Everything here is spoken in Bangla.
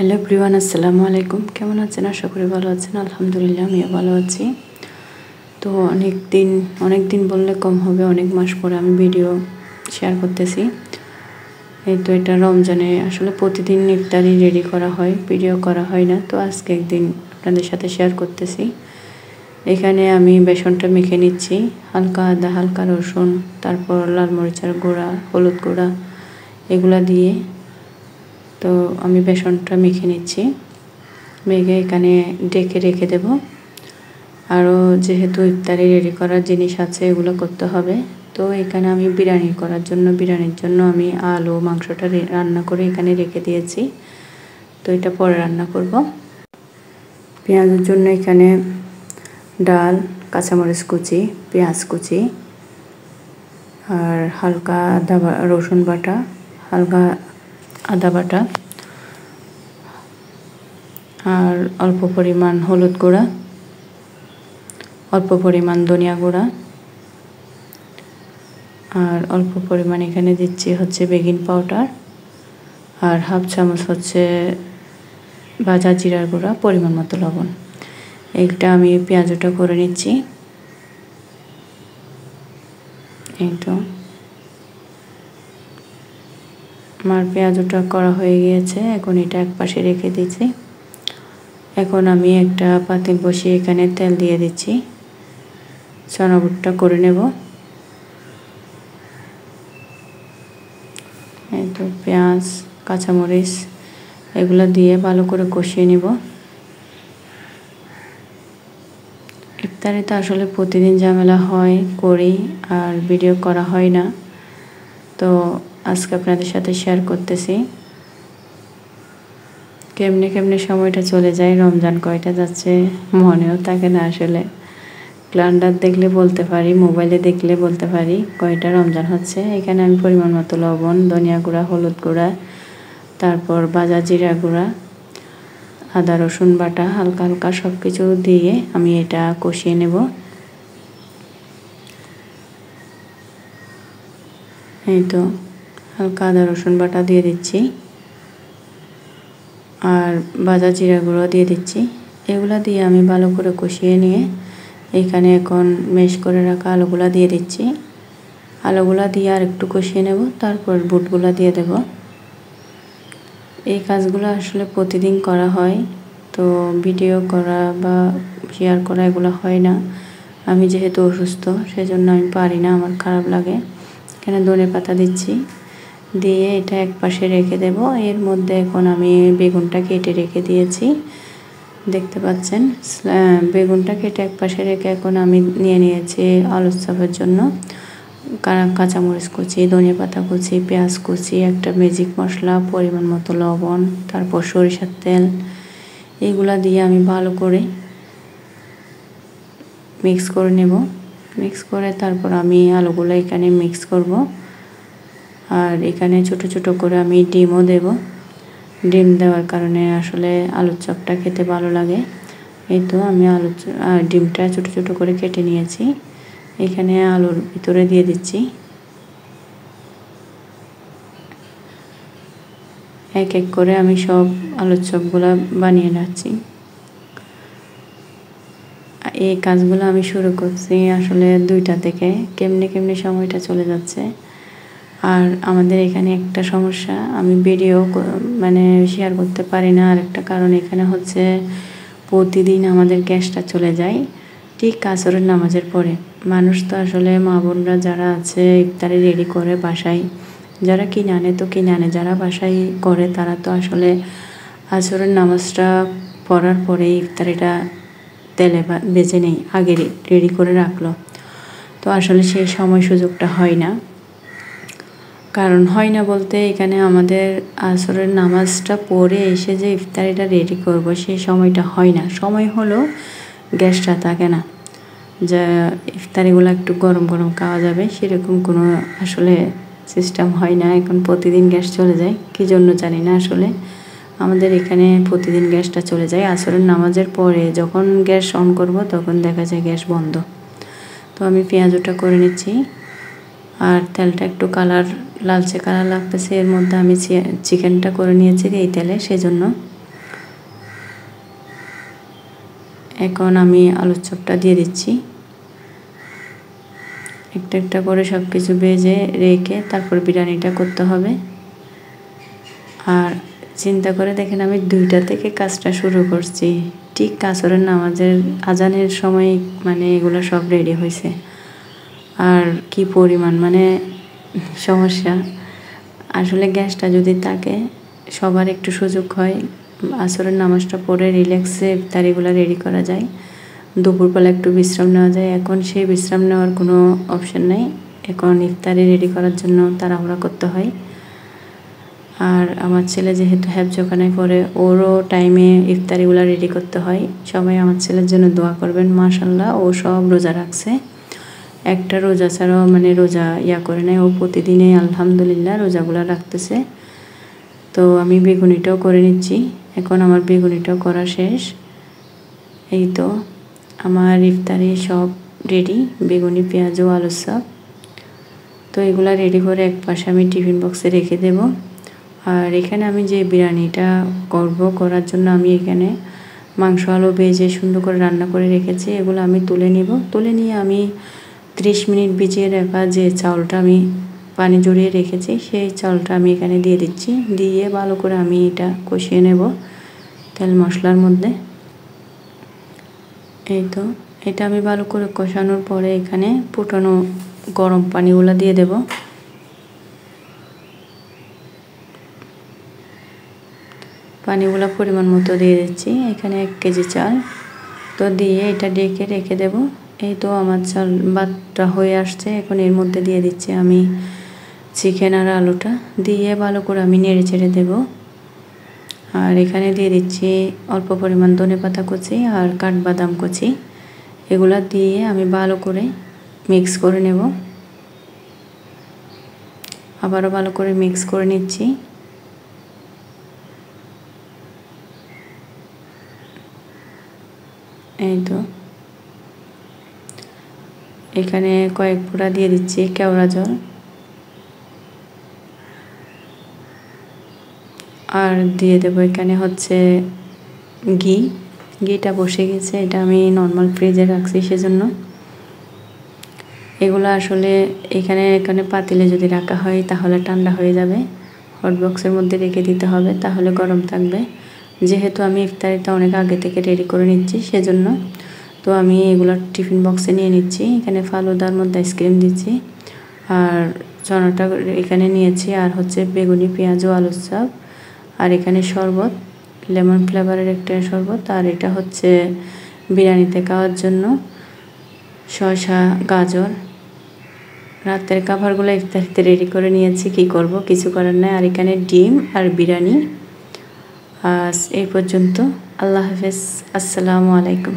হ্যালো এভরিওয়ান, আসসালামু আলাইকুম। কেমন আছেন? আশা করি ভালো আছেন। আলহামদুলিল্লাহ, আমিও ভালো আছি। তো অনেক দিন বললে কম হবে, অনেক মাস পরে আমি ভিডিও শেয়ার করতেছি। এই তো এটা রমজানে আসলে প্রতিদিন ইফতারি রেডি করা হয়, ভিডিও করা হয় না। তো আজকে একদিন আপনাদের সাথে শেয়ার করতেছি। এখানে আমি বেসনটা মেখে নিচ্ছি, হালকা আদা, হালকা রসুন, তারপর লাল মরিচের গুঁড়া, হলুদ গুঁড়া এগুলা দিয়ে তো আমি বেসনটা মেখে নিচ্ছি। মেখে এখানে ঢেকে রেখে দেব। আরও যেহেতু ইফতারি রেডি করার জিনিস আছে, এগুলো করতে হবে। তো এখানে আমি বিরিয়ানির জন্য আমি আলু মাংসটা রান্না করে এখানে রেখে দিয়েছি। তো এটা পরে রান্না করব। পেঁয়াজের জন্য এখানে ডাল, কাঁচামরিচ কুচি, পেঁয়াজ কুচি আর হালকা রসুন বাটা, হালকা আদা বাটা আর অল্প পরিমাণ হলুদ গুঁড়া, অল্প পরিমাণ ধনিয়া গুঁড়া আর অল্প পরিমাণ এখানে দিচ্ছি হচ্ছে বেকিং পাউডার আর হাফ চামচ হচ্ছে ভাজা জিরার গুঁড়া, পরিমাণ মতো লবণ। এইটা আমি পেঁয়াজটা করে নিচ্ছি। এই তো আমার পেঁয়াজটা করা হয়ে গিয়েছে। এখন এটা এক পাশে রেখে দিচ্ছি। এখন আমি একটা পাতিল বসিয়ে এখানে তেল দিয়ে দিচ্ছি। চনা বুটটা করে নেব। এই তো পেঁয়াজ, কাঁচামরিচ এগুলো দিয়ে ভালো করে কষিয়ে নেব। ইফতারিতে আসলে প্রতিদিন ঝামেলা হয়, করি আর ভিডিও করা হয় না। তো আজকে আপনাদের সাথে শেয়ার করতেছি। কেমনে সময়টা চলে যায়, রমজান কয়টা যাচ্ছে মনেও থাকে না আসলে। ক্যালেন্ডার দেখলে বলতে পারি, মোবাইলে দেখলে বলতে পারি কয়টা রমজান হচ্ছে। এখানে আমি পরিমাণ মতো লবণ, ধনিয়া গুঁড়া, হলুদ গুঁড়া, তারপর ভাজা জিরা গুঁড়া, আদা রসুন বাটা হালকা হালকা সব কিছু দিয়ে আমি এটা কষিয়ে নেব। এই তো হালকা আদা রসুন বাটা দিয়ে দিচ্ছি আর ভাজা জিরা গুঁড়ো দিয়ে দিচ্ছি। এগুলা দিয়ে আমি ভালো করে কষিয়ে নিয়ে এখানে এখন ম্যাশ করে রাখা আলুগুলা দিয়ে দিচ্ছি। আলুগুলা দিয়ে আর একটু কষিয়ে নেব, তারপর বুটগুলা দিয়ে দেব। এই কাজগুলো আসলে প্রতিদিন করা হয়, তো ভিডিও করা বা শেয়ার করা এগুলো হয় না। আমি যেহেতু অসুস্থ, সেজন্য আমি পারি না, আমার খারাপ লাগে। এখানে ধনেপাতা দিচ্ছি, দিয়ে এটা এক পাশে রেখে দেব। এর মধ্যে এখন আমি বেগুনটা কেটে রেখে দিয়েছি, দেখতে পাচ্ছেন। বেগুনটা কেটে এক পাশে রেখে এখন আমি নিয়ে নিয়েছি আলুর চপের জন্য কাঁচামরিচ কুচি, ধনেপাতা কুচি, পেঁয়াজ কুচি, একটা ম্যাজিক মশলা, পরিমাণ মতো লবণ, তারপর সরিষার তেল, এইগুলা দিয়ে আমি ভালো করে মিক্স করে নেব। মিক্স করে তারপর আমি আলুগুলো এখানে মিক্স করব। আর এখানে ছোট ছোট করে আমি ডিমও দেব। ডিম দেওয়ার কারণে আসলে আলুর চপটা খেতে ভালো লাগে। এই তো আমি ডিমটা ছোট ছোট করে কেটে নিয়েছি, এখানে আলুর ভিতরে দিয়ে দিচ্ছি। এক এক করে আমি সব আলুর চপগুলো বানিয়ে রাখছি। এই কাজগুলো আমি শুরু করছি আসলে 2টা থেকে। কেমনে সময়টা চলে যাচ্ছে। আর আমাদের এখানে একটা সমস্যা, আমি ভিডিও শেয়ার করতে পারি না। আর একটা কারণ এখানে হচ্ছে প্রতিদিন আমাদের গ্যাসটা চলে যায় ঠিক আসরের নামাজের পরে। মানুষ তো আসলে মা বোনরা যারা আছে ইফতারি রেডি করে বাসায়, যারা কিনে আনে তো কিনে আনে, যারা বাসায় করে তারা তো আসলে আসরের নামাজটা পড়ার পরে ইফতারিটা তেলে বেজে নেই, আগে রেডি করে রাখলো। তো আসলে সেই সময় সুযোগটা হয় না। কারণ হয় না বলতে এখানে আমাদের আসরের নামাজটা পড়ে এসে যে ইফতারিটা রেডি করব সেই সময়টা হয় না। সময় হলো গ্যাসটা থাকে না, যা ইফতারিগুলো একটু গরম গরম খাওয়া যাবে সেরকম কোনো আসলে সিস্টেম হয় না। এখন প্রতিদিন গ্যাস চলে যায়, কী জন্য জানি না। আসলে আমাদের এখানে প্রতিদিন গ্যাসটা চলে যায় আসরের নামাজের পরে। যখন গ্যাস অন করব তখন দেখা যায় গ্যাস বন্ধ। তো আমি পেঁয়াজটা করে নিচ্ছি আর তেলটা একটু লালচে কালার লাগতেছে। এর মধ্যে আমি চিকেনটা করে নিয়েছি এই তেলে, সেজন্য এখন আমি আলুর চপটা দিয়ে দিচ্ছি। একটা একটা করে সব কিছু ভেজে রেখে তারপর বিরিয়ানিটা করতে হবে। আর চিন্তা করে দেখেন, আমি 2টা থেকে কাজটা শুরু করছি, ঠিক আসরের নামাজের আজানের সময় মানে এগুলো সব রেডি হয়েছে। আর কি পরিমাণ মানে সমস্যা, আসলে গ্যাসটা যদি থাকে সবার একটু সুযোগ হয়, আসরের নামাজটা পড়ে রিল্যাক্সে ইফতারিগুলো রেডি করা যায়, দুপুরবেলা একটু বিশ্রাম নেওয়া যায়। এখন সেই বিশ্রাম নেওয়ার কোনো অপশন নেই, এখন ইফতারি রেডি করার জন্য তাড়াহুড়া করতে হয়। আর আমার ছেলে যেহেতু হেফজখানায় পড়ে, ওরও টাইমে ইফতারিগুলো রেডি করতে হয়। সবাই আমার ছেলের জন্য দোয়া করবেন। মাশাআল্লাহ, ও সব রোজা রাখছে, একটা রোজা ছাড়াও মানে রোজা করে নেয়। ও প্রতিদিনই আলহামদুলিল্লাহ রোজাগুলো রাখতেছে। তো আমি বেগুনিটাও করে নিচ্ছি। এখন আমার বেগুনিটাও করা শেষ। এই তো আমার ইফতারি সব রেডি, বেগুনি, পেঁয়াজ ও আলুর চপ। তো এগুলা রেডি করে এক পাশে আমি টিফিন বক্সে রেখে দেব। আর এখানে আমি যে বিরিয়ানিটা করার জন্য আমি এখানে মাংস আলু ভেজে সুন্দর করে রান্না করে রেখেছি, এগুলো আমি তুলে নিব। তুলে নিয়ে আমি 30 মিনিট ভিজিয়ে রাখা যে চাউলটা আমি পানি জড়িয়ে রেখেছি, সেই চাউলটা আমি এখানে দিয়ে দিচ্ছি। দিয়ে ভালো করে আমি এটা কষিয়ে নেব তেল মশলার মধ্যে। এই তো এটা আমি ভালো করে কষানোর পরে এখানে ফুটানো গরম পানিগুলো দিয়ে দেব। পানিগুলো পরিমাণ মতো দিয়ে দিচ্ছি। এখানে 1 কেজি চাল, তো দিয়ে এটা ঢেকে রেখে দেব। এই তো আমার চাল ভাতটা হয়ে আসছে। এখন এর মধ্যে দিয়ে দিচ্ছি আমি চিকেন আর আলুটা, দিয়ে ভালো করে আমি নেড়ে চেড়ে দেব। আর এখানে দিয়ে দিচ্ছি অল্প পরিমাণ ধনেপাতা কুচি আর কাঠবাদাম কুচি, এগুলা দিয়ে আমি ভালো করে মিক্স করে নেব। আবারও ভালো করে মিক্স করে নিচ্ছি। এই তো এখানে কয়েক ফোঁটা দিয়ে দিচ্ছি কেওড়া জল, আর দিয়ে দেব এখানে হচ্ছে ঘিটা বসে গেছে, এটা আমি নর্মাল ফ্রিজে রাখছি সেজন্য। এগুলো আসলে এখানে পাতিলে যদি রাখা হয় তাহলে ঠান্ডা হয়ে যাবে, হট বক্সের মধ্যে রেখে দিতে হবে, তাহলে গরম থাকবে। যেহেতু আমি ইফতারিটা অনেক আগে থেকে রেডি করে নিচ্ছি সেজন্য। তো আমি এগুলো টিফিন বক্সে নিয়ে নিচ্ছি। এখানে ফালুদার মধ্যে আইসক্রিম দিচ্ছি, আর চনাটা এখানে নিয়েছি, আর হচ্ছে বেগুনি, পেঁয়াজ ও আলুর চপ, আর এখানে শরবত, লেমন ফ্লেভারের একটা শরবত, আর এটা হচ্ছে বিরিয়ানিতে খাওয়ার জন্য শসা, গাজর। রাতের খাবারগুলো ইফতারিতে রেডি করে নিয়েছি, কি করব, কিছু করার নাই। আর এখানে ডিম আর বিরিয়ানি। আজ এই পর্যন্ত। আল্লাহ হাফেজ, আসসালামু আলাইকুম।